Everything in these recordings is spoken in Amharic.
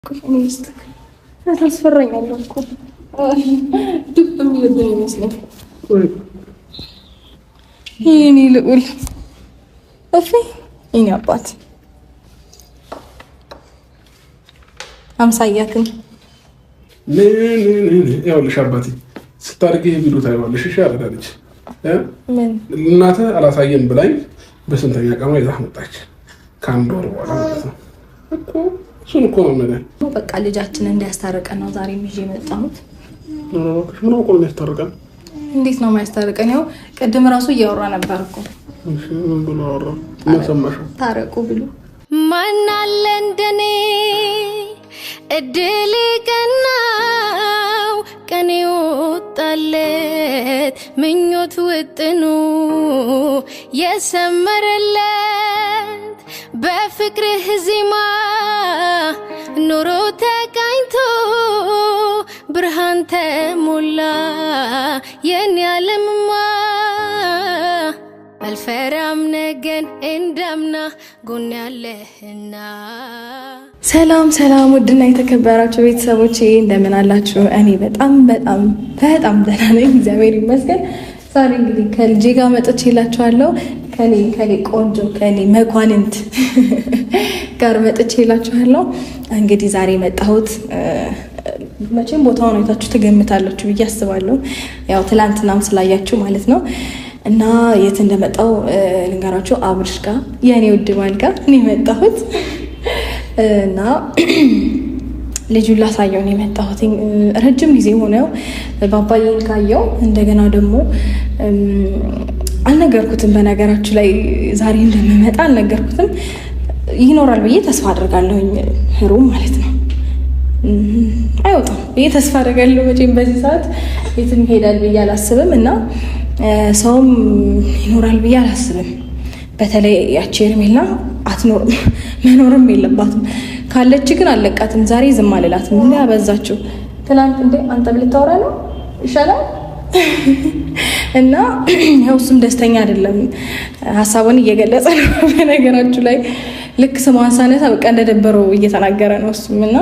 كويس ታስፈራኛለህ እኮ ድብ የሚልብኝ ይመስላል። የኔ ልዑል እፊ የኔ አባት አምሳያክን ይኸውልሽ አባቴ ስታርቂ ቪዲዮ ታይዋለሽ። እሺ አረዳለች እናትህ አላሳየም ብላኝ በስንተኛ ቀኗ ይዛህ መጣች። ከአንድ ወር በኋላ ማለት ነው እኮ እሱን እኮ ነው የምልህ። በቃ ልጃችንን እንዲያስታርቀን ነው ዛሬ ይዤ የመጣሁት። ምን አውቆ ነው የሚያስታርቀን? እንዴት ነው የማያስታርቀን? ያው ቅድም ራሱ እያወራ ነበር እኮ። እሺ ምን ብሎ አወራ? ምን ሰማሽው? ታረቁ ብሎ ማን አለ እንደኔ እድል ቀናው ቀኔ ወጣለት ምኞት ውጥኑ የሰመረለት በፍቅርህ ዜማ ኑሮ ተቃኝቶ ብርሃን ተሞላ የኔ ዓለምማ አልፈራም ነገን እንዳምና ጎን ያለህና። ሰላም ሰላም፣ ውድና የተከበራችሁ ቤተሰቦቼ እንደምን አላችሁ? እኔ በጣም ደህና ነኝ፣ እግዚአብሔር ይመስገን። ዛሬ እንግዲህ ከልጄ ጋር መጥቼላችኋለሁ። ከኔ ቆንጆ ከኔ መኳንንት ጋር መጥቼላችኋለሁ። እንግዲህ ዛሬ መጣሁት መቼም ቦታውን አይታችሁ ትገምታላችሁ ብዬ አስባለሁ። ያው ትላንትናም ስላያችሁ ማለት ነው። እና የት እንደመጣው ልንገራችሁ። አብርሽ ጋር የኔ ውድ ባል ጋር እኔ መጣሁት እና ልጁን ላሳየው ነው የመጣሁት። ረጅም ጊዜ ሆነው ባባዬን ካየው እንደገና ደግሞ አልነገርኩትም። በነገራችሁ ላይ ዛሬ እንደምመጣ አልነገርኩትም። ይኖራል ብዬ ተስፋ አደርጋለሁኝ። ህሩም ማለት ነው አይወጣም ብዬ ተስፋ አደርጋለሁ። መቼም በዚህ ሰዓት የትም ይሄዳል ብዬ አላስብም እና ሰውም ይኖራል ብዬ አላስብም። በተለይ ያቺ ሄርሜላ አትኖርም፣ መኖርም የለባትም። ካለች ግን አለቃትም። ዛሬ ዝም አልላትም። ምን ያበዛችሁ ትናንት እንዴ አንተ ልታወራ ነው ይሻላል እና ያው እሱም ደስተኛ አይደለም፣ ሀሳቡን እየገለጸ ነው። በነገራችሁ ላይ ልክ ስሟን ሳነሳ በቃ እንደደበረው እየተናገረ ነው እሱም እና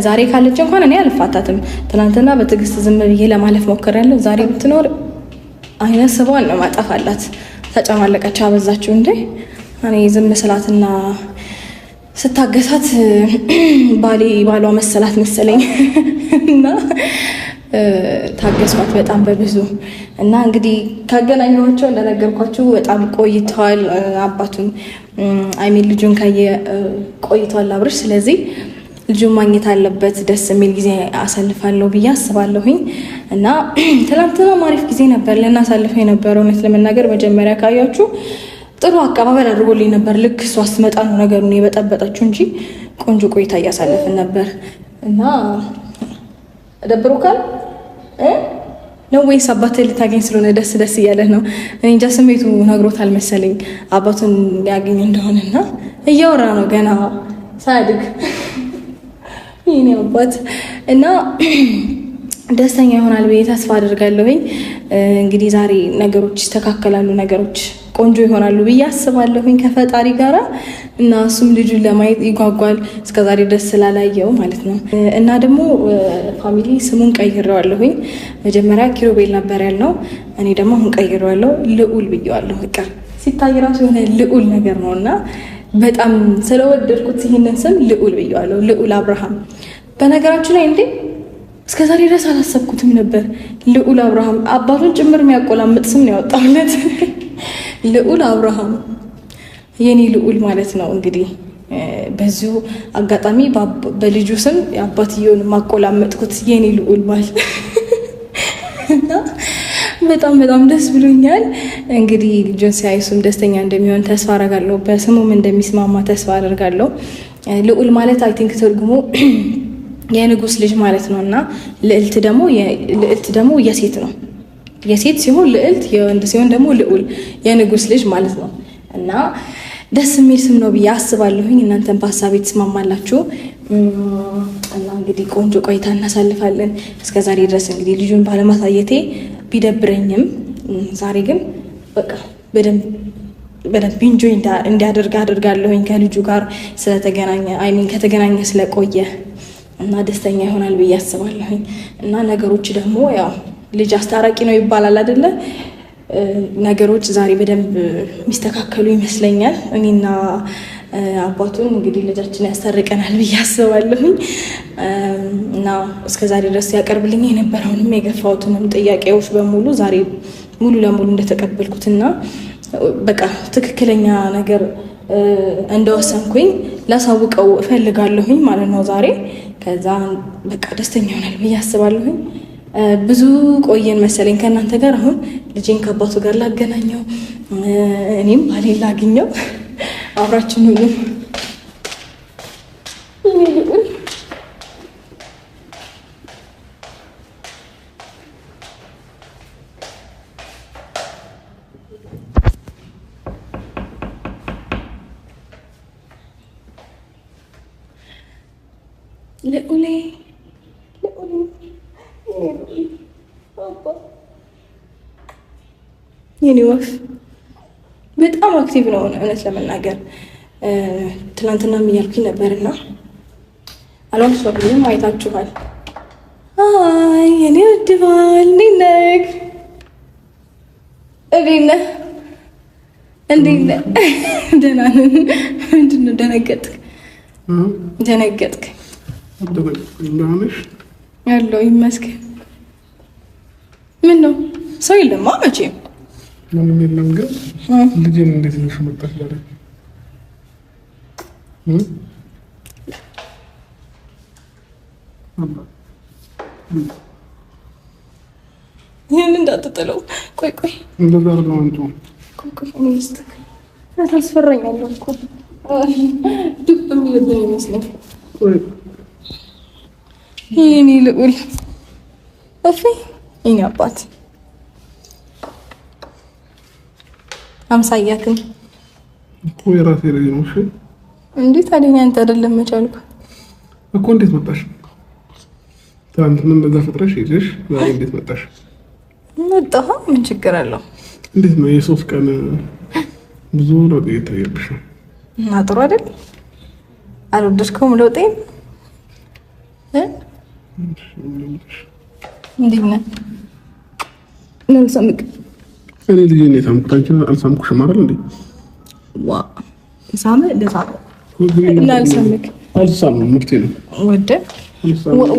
ዛሬ ካለች እንኳን እኔ አልፋታትም። ትናንትና በትዕግስት ዝም ብዬ ለማለፍ ሞክሬያለሁ። ዛሬ ብትኖር አይነት ስቧን ነው ማጠፋላት። ተጨማለቀች፣ አበዛችሁ እንዴ። እኔ ዝም ስላትና ስታገሳት ባሏ መሰላት መሰለኝ እና ታገስኳት በጣም በብዙ እና እንግዲህ ካገናኘኋቸው እንደነገርኳችሁ በጣም ቆይተዋል። አባቱን አይሚን ልጁን ካየ ቆይተዋል አብርሽ። ስለዚህ ልጁን ማግኘት አለበት። ደስ የሚል ጊዜ አሳልፋለሁ ብዬ አስባለሁኝ እና ትናንትና አሪፍ ጊዜ ነበር ልናሳልፈው የነበረው። እውነት ለመናገር መጀመሪያ ካያችሁ ጥሩ አቀባበል አድርጎልኝ ነበር። ልክ እሷ ስትመጣ ነው ነገሩን የበጠበጠችው እንጂ ቆንጆ ቆይታ እያሳለፍን ነበር እና ደብሮካል ነው ወይስ አባትህ ልታገኝ ስለሆነ ደስ እያለህ ነው? እኔ እንጃ ስሜቱ ነግሮታል መሰለኝ አባቱን ሊያገኝ እንደሆነና እያወራ ነው ገና ሳያድግ የኔ አባት እና ደስተኛ ይሆናል ብዬ ተስፋ አደርጋለሁኝ። እንግዲህ ዛሬ ነገሮች ይስተካከላሉ፣ ነገሮች ቆንጆ ይሆናሉ ብዬ አስባለሁኝ ከፈጣሪ ጋራ እና እሱም ልጁን ለማየት ይጓጓል እስከዛሬ ደስ ስላላየው ማለት ነው። እና ደግሞ ፋሚሊ ስሙን ቀይሬዋለሁኝ። መጀመሪያ ኪሩቤል ነበር ያልነው፣ እኔ ደግሞ አሁን ቀይሬዋለሁ፣ ልዑል ብዬዋለሁ። በቃ ሲታይ ራሱ የሆነ ልዑል ነገር ነው እና በጣም ስለወደድኩት ይሄንን ስም ልዑል ብዬዋለሁ። ልዑል አብርሃም። በነገራችሁ ላይ እንዴ እስከዛሬ ድረስ አላሰብኩትም ነበር። ልዑል አብርሃም አባቱን ጭምር የሚያቆላምጥ ስም ነው ያወጣሁለት። ልዑል አብርሃም የኔ ልዑል ማለት ነው። እንግዲህ በዚሁ አጋጣሚ በልጁ ስም አባትየውን ማቆላመጥኩት የኔ ልዑል ማለት በጣም ደስ ብሎኛል። እንግዲህ ልጁን ሲያይሱም ደስተኛ እንደሚሆን ተስፋ አደርጋለሁ። በስሙም እንደሚስማማ ተስፋ አደርጋለሁ። ልዑል ማለት አይ ቲንክ ትርጉሙ የንጉስ ልጅ ማለት ነው እና ልዕልት ደግሞ የሴት ነው። የሴት ሲሆን ልዕልት፣ የወንድ ሲሆን ደግሞ ልዑል፣ የንጉስ ልጅ ማለት ነው እና ደስ የሚል ስም ነው ብዬ አስባለሁኝ። እናንተም በሀሳቤ ትስማማላችሁ እና እንግዲህ ቆንጆ ቆይታ እናሳልፋለን። እስከዛሬ ድረስ እንግዲህ ልጁን ባለማሳየቴ ቢደብረኝም ዛሬ ግን በቃ በደንብ በደንብ ኢንጆይ እንዲያደርግ አድርጋለሁኝ ከልጁ ጋር ስለተገናኘ ከተገናኘ ስለቆየ እና ደስተኛ ይሆናል ብዬ አስባለሁኝ። እና ነገሮች ደግሞ ያው ልጅ አስታራቂ ነው ይባላል አይደለ? ነገሮች ዛሬ በደንብ የሚስተካከሉ ይመስለኛል። እኔና አባቱን እንግዲህ ልጃችን ያስታርቀናል ብዬ አስባለሁኝ። እና እስከዛሬ ድረስ ያቀርብልኝ የነበረውንም የገፋሁትንም ጥያቄዎች በሙሉ ዛሬ ሙሉ ለሙሉ እንደተቀበልኩትና በቃ ትክክለኛ ነገር እንደወሰንኩኝ ላሳውቀው እፈልጋለሁኝ ማለት ነው ዛሬ። ከዛ በቃ ደስተኛ ይሆናል ብዬ አስባለሁኝ። ብዙ ቆየን መሰለኝ ከእናንተ ጋር። አሁን ልጄን ከአባቱ ጋር ላገናኘው፣ እኔም ባሌን ላግኘው። አብራችን ሁሉ ልዑሌ የኔ ወፍ በጣም አክቲቭ ነው እውነት ለመናገር። ትናንትናም እያልኩኝ ነበርና አልዋሸሁም። አይታችኋል። አይ የኔ ውድ ባል እንዴት ነህ? እንዴት ነህ? ደህና ነን። ምንድን ነው ደነገጥክ? ያለው ይመስገን። ምን ነው ሰው የለማ መቼም ምንም የለም። ግን ልጄን እንዴት ነሽ መጣሽ ዛሬ? ይህን እንዳትጥለው። ቆይ እንደዛ ነው አንቱ። ታስፈራኛለህ እኮ ዱብ የሚልብን ይመስለኝ። ይህኔ ልዑል እፊ የኔ አባት አምሳያክም እኮ የራሴ ልጅ ነው። እሺ እንዴት ታዲያ አንተ አይደለም መቻልኩ እኮ። እንዴት መጣሽ? ትናንትና እንደዛ ፈጥረሽ ሄደሽ ዛሬ እንዴት መጣሽ? መጣሁ። ምን ችግር አለው? እንዴት ነው የሶስት ቀን ብዙ ለውጥ እየታየብሽ ነው። እና ጥሩ አይደል? አልወደድከውም ለውጤን? እንዴት ነህ? ልሳምክ እኔ ልጅ እንዴት አምኩት? አንቺ አልሳምኩሽም አይደል እንዴ? ዋ ሳመ ለሳመ ላልሳምክ አልሳምም። ምርቴ ነው።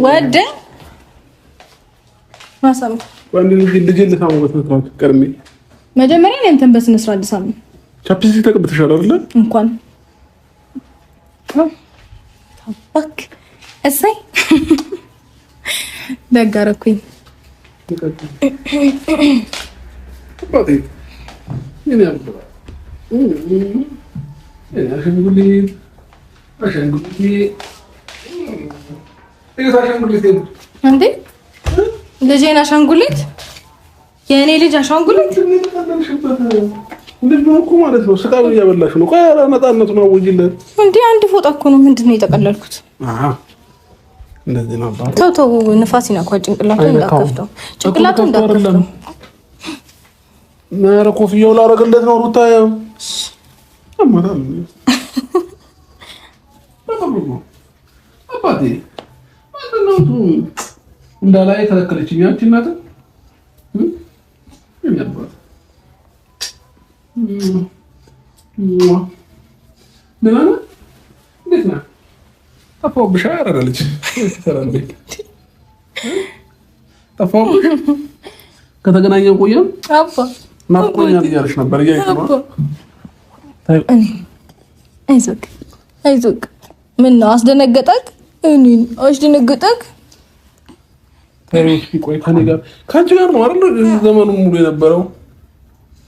ወደ ማሳምክ ወንድ ልጅ ልሳምበት ነው። ቀርሜ መጀመሪያ አንተን በስነ ስርዓት ልሳም። ቻፕስቲክ ተቀብተሻል አይደል? እንኳን ታባክ እሰይ ደጋረኩኝ። አባቴ ምን ያለው እንዴ ልጄን አሻንጉሊት? የእኔ ልጅ አሻንጉሊት ልጅ እኮ ማለት ነው። ስቃይ እያበላሽ ነው። ቆይ ነፃነቱን አውጅለት እንዴ። አንድ ፎጣ እኮ ነው። ምንድን ነው የጠቀለልኩት? እንደዚህ ነው አባቴ። ተው ንፋስ ይነካው ጭንቅላቱን እንዳከፍተው። ጭንቅላቱን እንዳከፍተው። ኧረ ኮፍያው ላደርግለት ነው ሩታ። አማታል አባቴ ማንነቱ እንዳላይ ተከለችኝ። አንቺ እናት እንዴት ነህ? ጠፋሁብሽ። አረጋለች ጠፋሁብሽ። ከተገናኘን ቆየን። አባ ናፍቆኛል እያለች ነበር። አይዞህ። ምን ነው አስደነገጠክ? እኔን አስደነገጠክ? ቆይ ከኔ ጋር ከአንቺ ጋር ነው አይደል ዘመኑን ሙሉ የነበረው?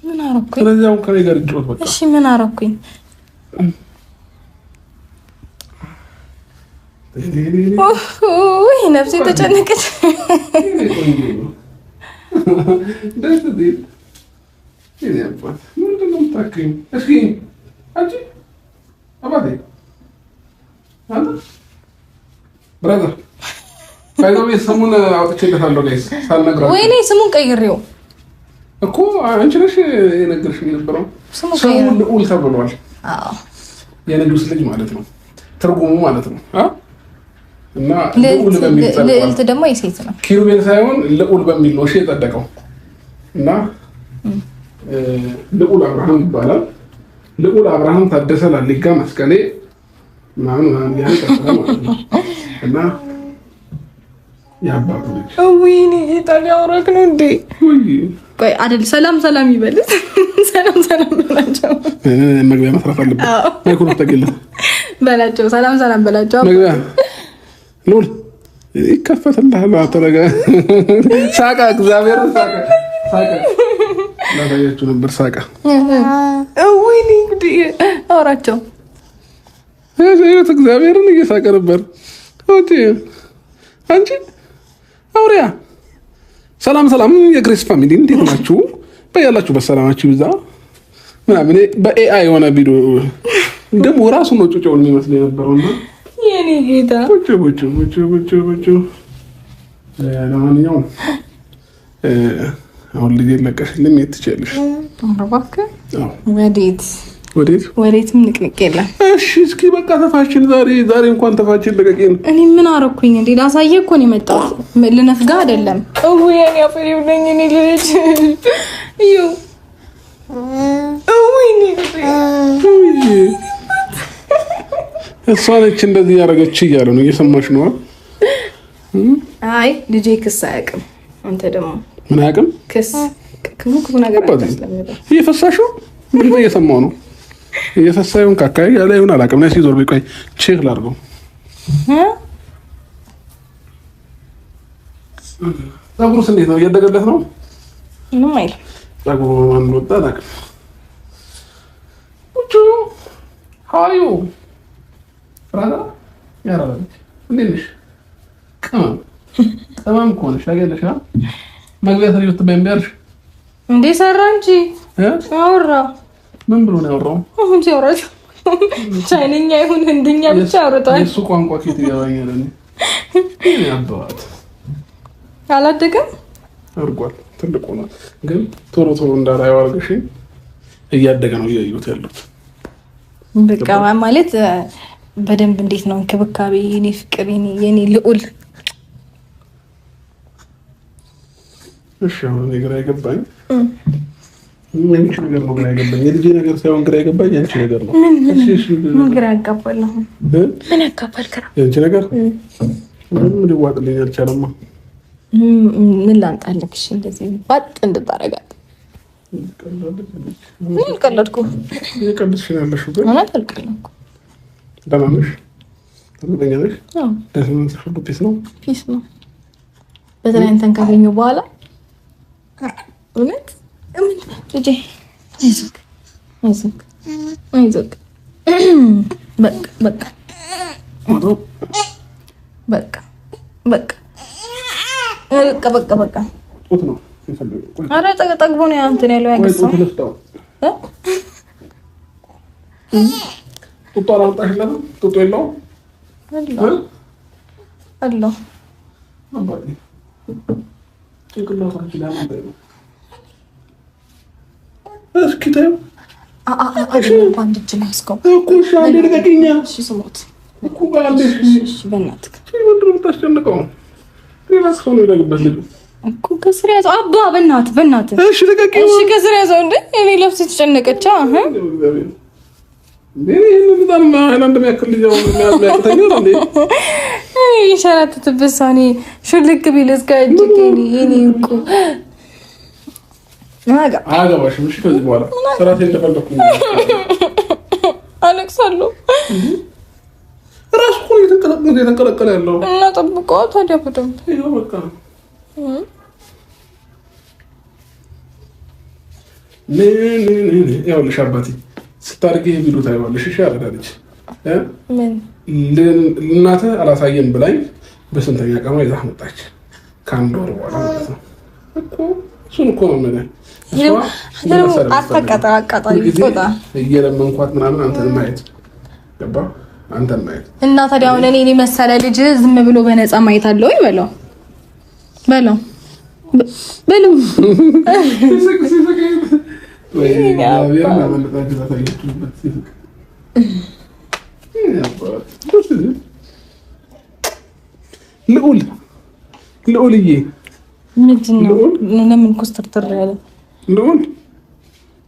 ምን አረኩኝ? ስለዚህ አሁን ከኔ ጋር ይጫወት በቃ። እሺ ምን አረኩኝ? ኦህ ነፍሴ ተጨነቀች። ምንድን ነው የምታክሪው? እስኪ አንቺ አባቴ ብራዘር ባይዘው ስሙን አውጥቼለታለሁ ጋይስ ሳልነግራችሁ። ወይኔ ስሙን ቀይሬው እኮ አንቺ ነሽ የነገርሽኝ የነበረው ሰው ልዑል ተብሏል። አዎ የንጉስ ልጅ ማለት ነው ትርጉሙ ማለት ነው። እና ልዑል በሚል ልዕልት ደግሞ የሴት ነው። ኪሩቤል ሳይሆን ልዑል በሚል ነው የጸደቀው። እና ልዑል አብርሃም ይባላል። ልዑል አብርሃም ታደሰ ላሊጋ መስቀሌ ምናምን ያን ተፈራ ማለት ነው። እና ያባቱ ልጅ ወይኔ ጌታን ያወራክ ነው እንዴ? ቆይ አይደል ሰላም ሰላም ይበልስ። ሰላም ሰላም በላቸው። መግቢያ መስራት አለበት። ማይክሮ ተገለ በላቸው። ሰላም ሰላም በላቸው። መግቢያ ልዑል ይከፈትልሃል። አተረጋ ሳቃ እግዚአብሔር ሳቃ ላሳያችሁ ነበር። ሳቃ ወይኔ እንግዲ አወራቸው። እግዚአብሔርን እየሳቀ ነበር። አንቺ አውሪያ ሰላም ሰላም፣ የግሬስ ፋሚሊ እንዴት ናችሁ? በያላችሁ በሰላማችሁ ይብዛ ምናምን። በኤአይ የሆነ ቪዲዮ ደግሞ ራሱ ነው ጩጬውን የሚመስል የነበረውና የኔ ጌታ ቡቹ ለማንኛውም አሁን ልጅ ለቀሽልኝ ትችያለሽ። እባክህ ወዴት ወዴትም ንቅንቅ የለም። እሺ እስኪ በቃ ተፋችን። ዛሬ እንኳን ተፋችን ለቀቂን። እኔ ምን አረኩኝ እንዴ? ላሳየህ እኮ ነው የመጣሁት። ልነፍጋ አይደለም። የኔ አፈሪ ብለኝ እኔ ልጅ እዩ እሷ ነች እንደዚህ ያደረገች እያለ ነው። እየሰማሽ ነው? አይ ልጄ ክስ አያውቅም። አንተ ደግሞ ምን አያውቅም? ክስ ክሙ ነገር እየፈሳሽው ምን እየሰማው ነው? እየፈሳዩን ካካይ ያለ ይሁን አላውቅም። ነይ ሲዞር ቢቆይ ቼክ ላድርገው። ፀጉሩስ እንዴት ነው? እያደገለት ነው? ምንም አይልም። ፀጉሩ ማን ወጣ አላውቅም። ቡቹ ሃዩ ፍራዳ ያራለች እንዴት ነሽ? ቀማም እኮ ነሽ። ታገለሽ መግቢያ ሰሪው ትበይምቢያርሽ እንዴ ሰራ እንጂ አወራ። ምን ብሎ ነው ያወራው? አሁን ሲያወራው ቻይንኛ ይሁን ህንድኛ ብቻ አውርቷል። የሱ ቋንቋ ከየት ይገባኛል? እኔ አባባት አላደገም አድርጓል። ትልቅ ሆኗል። ግን ቶሎ እንዳላየው አድርገሽ እያደገ ነው እያዩት ያሉት። በቃ ማለት በደንብ እንዴት ነው እንክብካቤ፣ የኔ ፍቅር፣ የኔ ልዑል። እሺ አሁን ነገር አይገባኝ። አንቺ ነገር ነው ግራ አይገባኝ። የልጄ ነገር ሳይሆን ግራ አይገባኝ አንቺ ነገር ነው። ምን ግራ ያጋባል? አሁን ምን ያጋባል? አንቺ ነገር ምን ሊዋጥልኝ አልቻለማ። ምን ላንጣልክ? እሺ እንደዚህ ባጥ እንድታረጋት ምን ቀለድኩ? የቀለድሽ ነው ያለሽው ግን እኔ አልቀለድኩ። ደህና ነሽ? እርግጠኛ ነሽ? አዎ ደህና ነሽ? ሁሉ ፒስ ነው? ፒስ ነው። በተለይ አንተን ካገኘሁ በኋላ እውነት ልጄ አይዞህ በቃ ጡት ነው ኧረ ጠግቦ ነው እንትን ያለው ያገሳው ጡት አላወጣሽለትም? ጡት የለውም አለው ጭንቅላታችን ላይ ነው። እስኪ ታዩ አንድ እጅ ላስከው እኮ እሺ፣ አንዴ ልቀቂኝ። እሺ ስሞት እኮ ባንዴ እሺ፣ በእናትህ ምንድን ነው የምታስጨንቀው? ሌላ ሰው ነው የለግበት ልጅ እኮ ከስር ያዘው። አባ በእናትህ እሺ ልቀቂኝ። እሺ ከስር ያዘው። እንዴ እኔ ለብስ ተጨነቀች። በጣም ሃይላንድ የሚያክል ልጅ የሚያቅተኛል እንዴ? ይሸራተትበት ሳኔ ሹልክ ቢል እስከ እጅ የኔ እኮ አያገባሽም። እሺ ከዚህ በኋላ ስራቴ እንደፈለኩ አለቅሳለሁ። ራሱ እኮ የተንቀለቀለ ያለው እና ጠብቀዋ ታዲያ በደምብ ይኸው በቃ ይኸውልሽ አባቴ ስታድጊ ቪዲዮ ታይዋለሽ። እሺ አረዳለች እናትህ አላሳየም ብላኝ በስንተኛ ቀኗ ይዛህ መጣች? ከአንድ ወር በኋላ ማለት ነው እኮ። እሱን እኮ ነው የምልህ። እየለመንኳት ምናምን አንተን ማየት ገባህ? አንተን ማየት እና ታዲያ አሁን እኔ መሰለ ልጅ ዝም ብሎ በነፃ ማየት አለው? ይበለው በልም ልዑልዬ ምንድን ነው? ለምን ኮስተርተር ያለ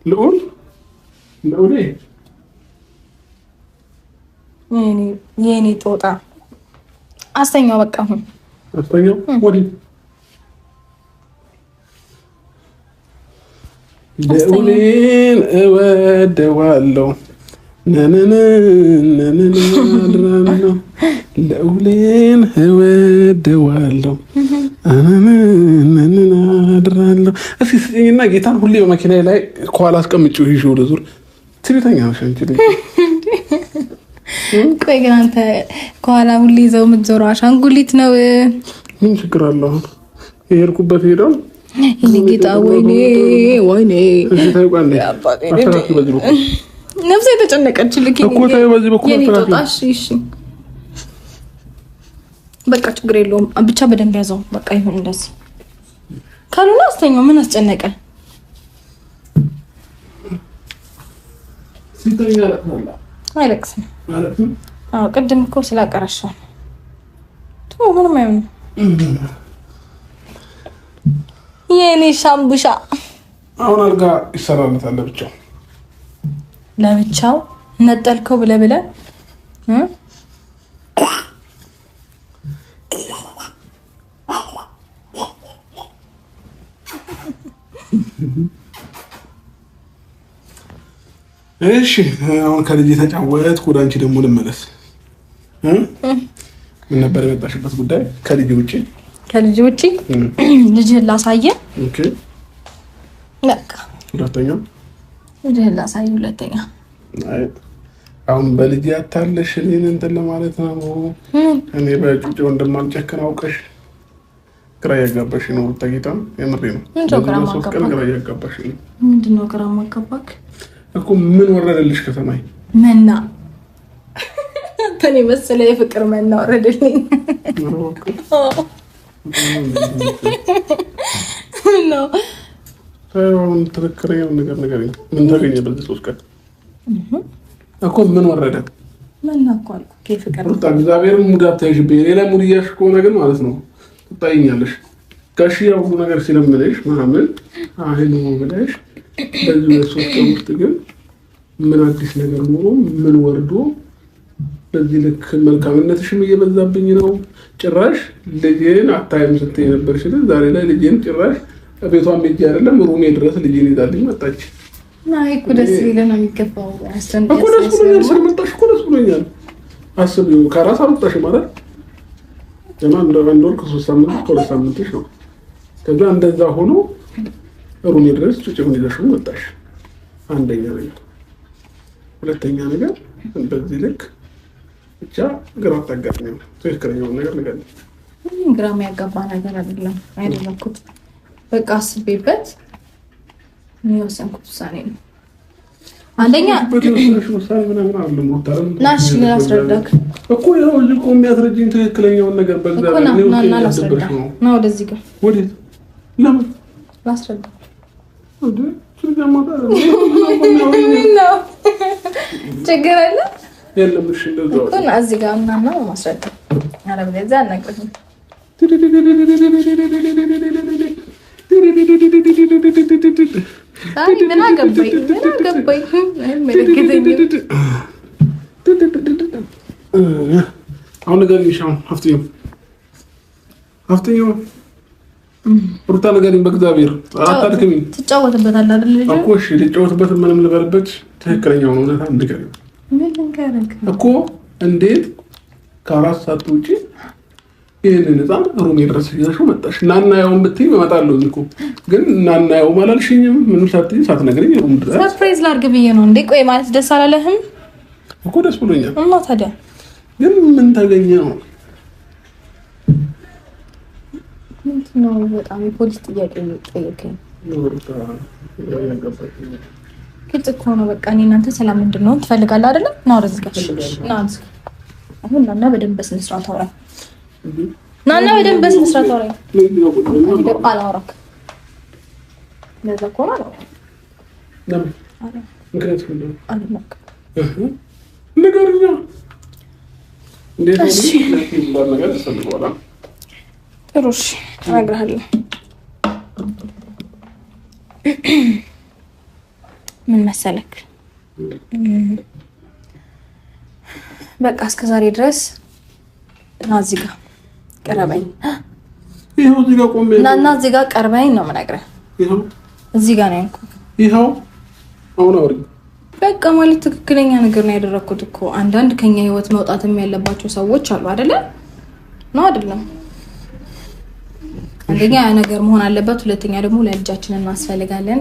ልዑል የኔ ጦጣ አስተኛው። በቃ አሁን አስተኛው። ወዲህ ልዑልን እወደዋለሁ ልዑልን እወደዋለሁ አድራለሁ። እስኪ ስጪኝና ጌታን ሁሌ በመኪናዬ ላይ ከኋላ አስቀምጪው ይዤው ልዙር። ትሪተኛ ነሽ አንቺ ልጅ። ቆይ ግን አንተ ከኋላ ሁሌ ይዘው የምትዞረው አሻንጉሊት ነው? ምን ችግር አለው? አሁን የሄድኩበት ሄደው ጌታ ወይኔ ነፍሴ የተጨነቀችልክ የኔ ጦጣ። እሺ በቃ ችግር የለውም ብቻ በደንብ ያዘው። በቃ ይሁን እንደዚህ ካልሆነ አስተኛው። ምን አስጨነቀ? አይለቅስም። አዎ ቅድም እኮ ስላቀረሻው ምንም አይሆንም። የኔ ሻምቡሻ አሁን አልጋ ይሰራለታል ለብቻው ነጠልከው ብለህ እሺ አሁን ከልጅ ተጫወትኩ። ወደ አንቺ ደግሞ ልመለስ። ምን ነበር የመጣሽበት ጉዳይ? ከልጅ ውጪ ልጅህን ላሳየ። ኦኬ በቃ ልጅህን ላሳየ። ሁለተኛ አሁን በልጅ ያታለሽ እኔን እንትን ለማለት ነው። እኔ በጩጬው እንደማልጨክን አውቀሽ ግራ እያጋባሽ ነው። ተጌታ የምሬ ነው። ግራ እያጋባሽ ነው። ምንድን ነው ግራ ማጋባክ እኮ? ምን ወረደልሽ ከሰማይ? መና ተኔ መሰለ የፍቅር መና ወረደልኝ ነው። ታውን ትክክለኛው ነገር ምን ተገኘ በዚህ 3 ቀን እኮ? ምን ወረደ? መና እኮ አልኩ የፍቅር ሩታ። እግዚአብሔር ሙዳት ታይሽብኝ። ሌላ ሙድ እያልሽ ከሆነ ግን ማለት ነው ትጣይኛለሽ። ጋሽ ያው ሁሉ ነገር ሲለምንሽ ምናምን አሁን ነው ብለሽ በዚህ 3 ቀን ውስጥ ግን ምን አዲስ ነገር ኖሮ ምን ወርዶ በዚህ ልክ መልካምነትሽም እየበዛብኝ ነው። ጭራሽ ልጄን አታይም ስትይ ነበር ሲል ዛሬ ላይ ልጄን ጭራሽ ቤቷን ሄጄ አይደለም ሩሜ ድረስ ልጄን ይዛልኝ መጣች። ናይ እኮ ደስ ይለና የሚገባው እኮ ደስ ብሎኛል። ስለመጣሽ እኮ ደስ ብሎኛል። አስቢው ከራስ አልወጣሽ ማለት ገና እንደ አንድ ወር ከ3 ሳምንት ከ2 ሳምንትሽ ነው። ከዛ እንደዛ ሆኖ ሩሜ ድረስ ጭጭውን ይዘሽ መጣሽ። አንደኛ ነገር። ሁለተኛ ነገር በዚህ ልክ ብቻ ግራ ታጋጭ ነው። ትክክለኛው ነገር ግራ የሚያጋባ ነገር አይደለም አይደለኩት። በቃ አስቤበት የወሰንኩት ውሳኔ ነው። አንደኛ ውሳኔ ምናምን አይደለም። ናሽ ላስረዳክ እኮ ያው ልቆ የሚያስረጅኝ ትክክለኛውን ነገር በዛ ነው። ላስረዳክ ነው ወደዚህ ጋር ወዴት? ለምን ላስረዳክ? ችግር አለ የለም። እሺ እንደዛው እኮ እዚህ ጋር ምናምን ነው ማስረዳት። አለበለዛ አልነግርህም። ምን አገባኝ? አሁን ንገሪኝ። ሀፍተኛው ሩታ ንገሪኝ፣ በእግዚአብሔር አታድክሚኝ። ትጫወትበታለህ አይደል? ልጅ እኮ እሺ ልጫወትበት፣ ምንም ልበልበት። ትክክለኛውን እውነታ ንገሪኝ እኮ። እንዴት ከ4 ሰዓት ውጪ ይሄንን ህፃን ሩሜ ድረስ ይዘሽው መጣሽ? እናናየውን ብትይ እመጣለሁ እኮ። ግን እናናየው አላልሽኝም። ምንም ሳትነግሪኝ ሩም ድረስ ሰርፕራይዝ ላድርግ ብዬ ነው እንዴ። ቆይ ማለት ደስ አላለህም እኮ? ደስ ብሎኛል። እና ታዲያ ግን ምን ተገኘ ነው? ምንድን ነው? በጣም የፖሊስ ጥያቄ ጠየቀኝ። ግልጽ እኮ ነው። በቃ እኔ እናንተ ሰላም እንድንሆን ትፈልጋለህ አይደለም? ና ወደዚህ ጋር ና። አሁን እና በደንብ በስነ ስርዓት አውራ። ናና በደንብ በስነ ስርዓት አውራኝ አላወራክ ለዛ ኮራ ነው ለምን እንግዲህ ነው አልማክ ነገርኛ እንዴት ነው ነገር ተሰልቋላ ጥሩሽ አናግርሃለሁ ምን መሰለክ በቃ እስከዛሬ ድረስ ናዚጋ ቀረበኝ ይሄው እዚህ ጋር ቆሜ ናና እዚህ ጋር ቀርበኝ ነው የምነግርህ ይሄው እዚህ ጋር ነው ያልኩህ ይሄው አሁን አውሪ በቃ ማለት ትክክለኛ ነገር ነው ያደረኩት እኮ አንዳንድ ከኛ ህይወት መውጣትም ያለባቸው ሰዎች አሉ አይደለ ነው አይደለም አንደኛ ነገር መሆን አለበት ሁለተኛ ደግሞ ለልጃችን እናስፈልጋለን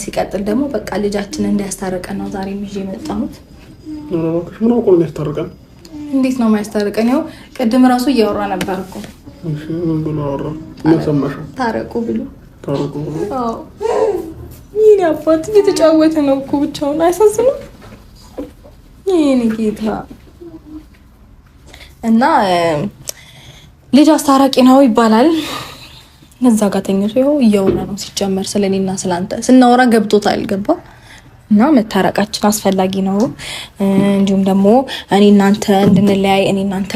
ሲቀጥል ደግሞ በቃ ልጃችን እንዲያስታርቀን ነው ዛሬ ይዤ የመጣሁት ነው ቆሎ ያስታርቀን እንዴት ነው የማያስታርቀን ያው ቅድም ራሱ እያወራ ነበር እኮ እሺ ምን ብሎ አወራ ምን ሰማሽ ታረቁ ብሎ አዎ ይሄ አባት እየተጫወተ ነው እኮ ብቻውን አይሳዝንም ይሄኔ ጌታ እና ልጅ አስታራቂ ነው ይባላል እዛ ጋር ተኝቶ ይኸው እያወራ ነው ሲጀመር ስለኔና ስላንተ ስናወራ ገብቶታል ገባ እና መታረቃችን አስፈላጊ ነው እንዲሁም ደግሞ እኔ እናንተ እንድንለያይ እኔ እናንተ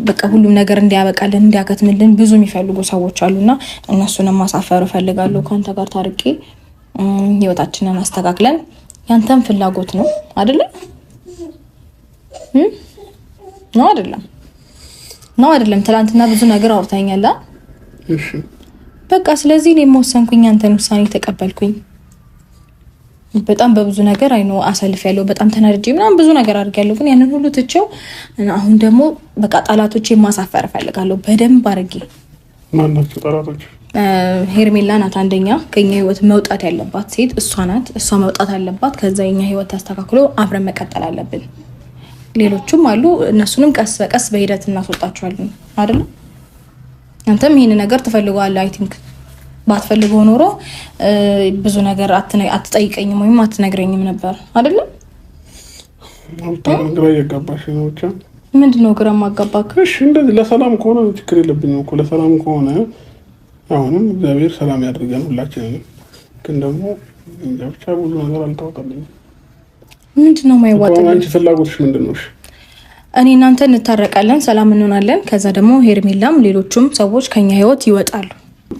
በቃ ሁሉም ነገር እንዲያበቃልን እንዲያከትምልን ብዙ የሚፈልጉ ሰዎች አሉና እነሱንም ማሳፈር ፈልጋለሁ ካንተ ጋር ታርቄ ህይወታችንን አስተካክለን ያንተም ፍላጎት ነው አይደለ ነው አይደለም ትላንትና ብዙ ነገር አውርታኛል እሺ በቃ ስለዚህ እኔ ወሰንኩኝ አንተን ውሳኔ ተቀበልኩኝ በጣም በብዙ ነገር አይኖ አሰልፍ ያለው በጣም ተናርጄ ምናምን ብዙ ነገር አድርጋለሁ ግን ያንን ሁሉ ትቼው አሁን ደግሞ በቃ ጣላቶቼ ማሳፈር ፈልጋለሁ በደንብ አድርጌ ማናቸው ጣላቶች ሄርሜላ ናት አንደኛ ከኛ ህይወት መውጣት ያለባት ሴት እሷ ናት እሷ መውጣት አለባት ከዛ የኛ ህይወት ተስተካክሎ አብረን መቀጠል አለብን ሌሎችም አሉ እነሱንም ቀስ በቀስ በሂደት እናስወጣቸዋለን አይደል አንተም ይሄን ነገር ትፈልጋለህ አይ ቲንክ ባትፈልገው ኖሮ ብዙ ነገር አትጠይቀኝም ወይም አትነግረኝም ነበር አይደል አንተ ግራ ያጋባሽ ነው ብቻ ምንድነው ግራ ማጋባክ እሺ እንደዚህ ለሰላም ከሆነ ችግር የለብኝም እኮ ለሰላም ከሆነ አሁንም እግዚአብሔር ሰላም ያድርገን ሁላችንም ግን ደግሞ ብቻ ብዙ ነገር አልተወጣልኝም ምንድነው ማይዋጣልኝ አንቺ ፍላጎትሽ ምንድነው እኔ እናንተ እንታረቃለን ሰላም እንሆናለን ከዛ ደግሞ ሄርሜላም ሌሎችም ሰዎች ከኛ ህይወት ይወጣሉ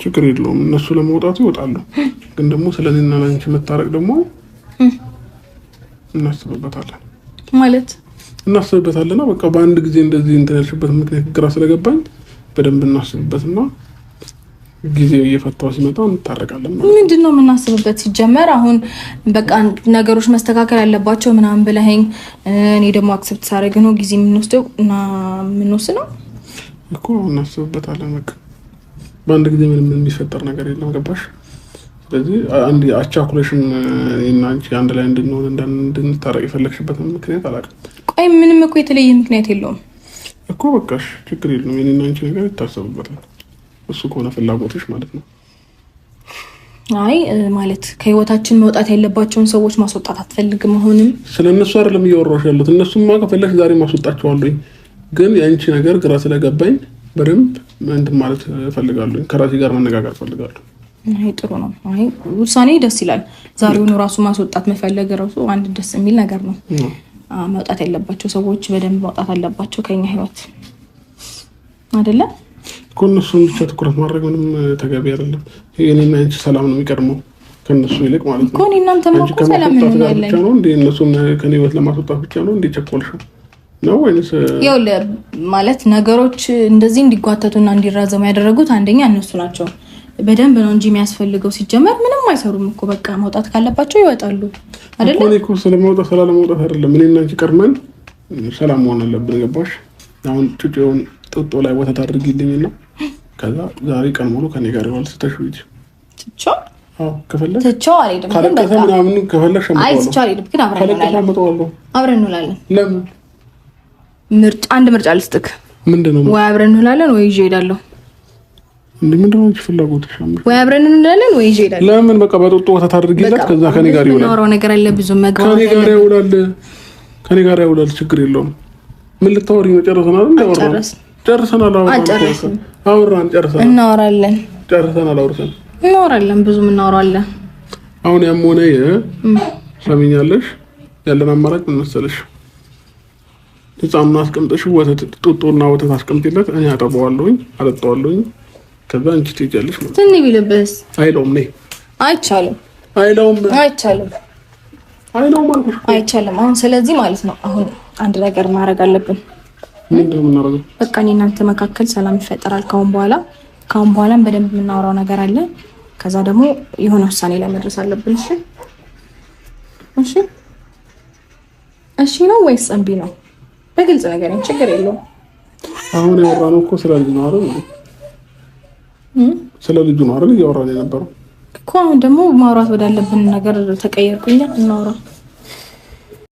ችግር የለውም እነሱ ለመውጣቱ ይወጣሉ ግን ደግሞ ስለኔና ለአንቺ መታረቅ ደግሞ እናስብበታለን ማለት እናስብበታለና በቃ በአንድ ጊዜ እንደዚህ እንተነሽበት ምክንያት ግራ ስለገባኝ በደንብ እናስብበትና ጊዜው እየፈታው ሲመጣ እንታረቃለን ማለት ምንድነው የምናስብበት ሲጀመር አሁን በቃ ነገሮች መስተካከል አለባቸው ምናምን ብለኸኝ እኔ ደግሞ አክሰፕት ሳደርግ ነው ጊዜ የምንወስደው እና የምንወስነው እኮ እናስብበታለን በቃ በአንድ ጊዜ ምንም የሚፈጠር ነገር የለም ገባሽ ስለዚህ አንድ አቻኩሌሽን እና አንቺ አንድ ላይ እንድንታረቅ የፈለግሽበት ምክንያት አላውቅም ቆይ ምንም እኮ የተለየ ምክንያት የለውም እኮ በቃሽ ችግር የለውም የኔና አንቺ ነገር ይታሰብበታል እሱ ከሆነ ፍላጎትሽ ማለት ነው አይ ማለት ከህይወታችን መውጣት ያለባቸውን ሰዎች ማስወጣት አትፈልግም አሁንም ስለነሱ አይደለም እያወራሁሽ ያለሁት እነሱማ ከፈለግሽ ዛሬ ማስወጣቸዋለሁ ግን ያንቺ ነገር ግራ ስለገባኝ በደንብ እንትን ማለት ፈልጋለሁ ከራሴ ጋር መነጋገር ፈልጋለሁ አይ ጥሩ ነው አይ ውሳኔ ደስ ይላል ዛሬውኑ ራሱ ማስወጣት መፈለግ ራሱ አንድ ደስ የሚል ነገር ነው መውጣት ያለባቸው ሰዎች በደንብ መውጣት አለባቸው ከኛ ህይወት አይደለ ኮንሱን ብቻ ትኩረት ማድረግ ምንም ተገቢ አይደለም የኔና አንቺ ሰላም ነው የሚቀድመው ከነሱ ይልቅ ማለት ነው ኮን እናንተም እኮ ሰላም ነው ያለን ነው እንዴ እነሱን ከኔ ህይወት ለማስወጣት ብቻ ነው እንዴ ቸኮልሽ ነው ወይስ ያው ማለት ነገሮች እንደዚህ እንዲጓተቱና እንዲራዘሙ ያደረጉት አንደኛ እነሱ ናቸው በደንብ ነው እንጂ የሚያስፈልገው ሲጀመር ምንም አይሰሩም እኮ በቃ መውጣት ካለባቸው ይወጣሉ አይደል እኮ ስለመውጣት ሰላም አይደለም እኔና አንቺ ቀርመን ሰላም መሆን አለብን ገባሽ አሁን ጭጭውን ጥጦ ላይ ወተት አድርጊልኝና ከዛ ዛሬ ቀን ሙሉ ከኔ ጋር ይዋል ስተሽውጂ ትቻው ከፈለክ ትቻው አልሄድም ግን በቃ ምናምን ከፈለክ ሸምጣው አይ ትቻው አልሄድም ግን አብረን እንውላለን ለምን አንድ ምርጫ ልስጥክ ምንድነው ወይ አብረን እንውላለን ወይ ይዤ እሄዳለሁ ምንድነው አንቺ ፍላጎትሽ ወይ አብረን እንውላለን ወይ ይዤ እሄዳለሁ ለምን በቃ በጥጦ ወተት አድርጊለት ከዛ ከኔ ጋር ይውላል ነው ነገር አለ ብዙ መግባባት ከኔ ጋር ይውላል ችግር የለውም ምን ልታወሪ ነው ጨረሰናል እንደወራ ጨርሰናል። አውራን ጨርሰናል። እናወራለን። ጨርሰናል። እናወራለን። ብዙ እናወራለን። አሁን ያም ሆነ ሰሚኛለሽ፣ ያለን አማራጭ ምን መሰለሽ? ህፃኑን አስቀምጠሽ ጡጦና ወተት አስቀምጪለት፣ እኔ አጠባዋለሁኝ፣ አጠጣዋለሁኝ። ከዛ አንቺ ትሄጃለሽ ማለት ትንሽ ቢልብስ አይለውም። ነይ አይቻልም። አይለውም አልኩሽ። አይቻልም። አሁን ስለዚህ ማለት ነው አሁን አንድ ነገር ማድረግ አለብን። ምንድነው የምናደርገው? በቃ እኔ እናንተ መካከል ሰላም ይፈጠራል። ካሁን በኋላም በደንብ የምናወራው ነገር አለ። ከዛ ደግሞ የሆነ ውሳኔ ላይ መድረስ አለብን። እሺ ነው ወይስ እምቢ ነው? በግልጽ ነገር ችግር የለውም። አሁን ያወራነው እኮ ስለ ልጅ ነው አይደል? ስለ ልጁ ነው አይደል እያወራን የነበረው እኮ። አሁን ደግሞ ማውራት ወዳለብን ነገር ተቀየርኩኝ። እናውራ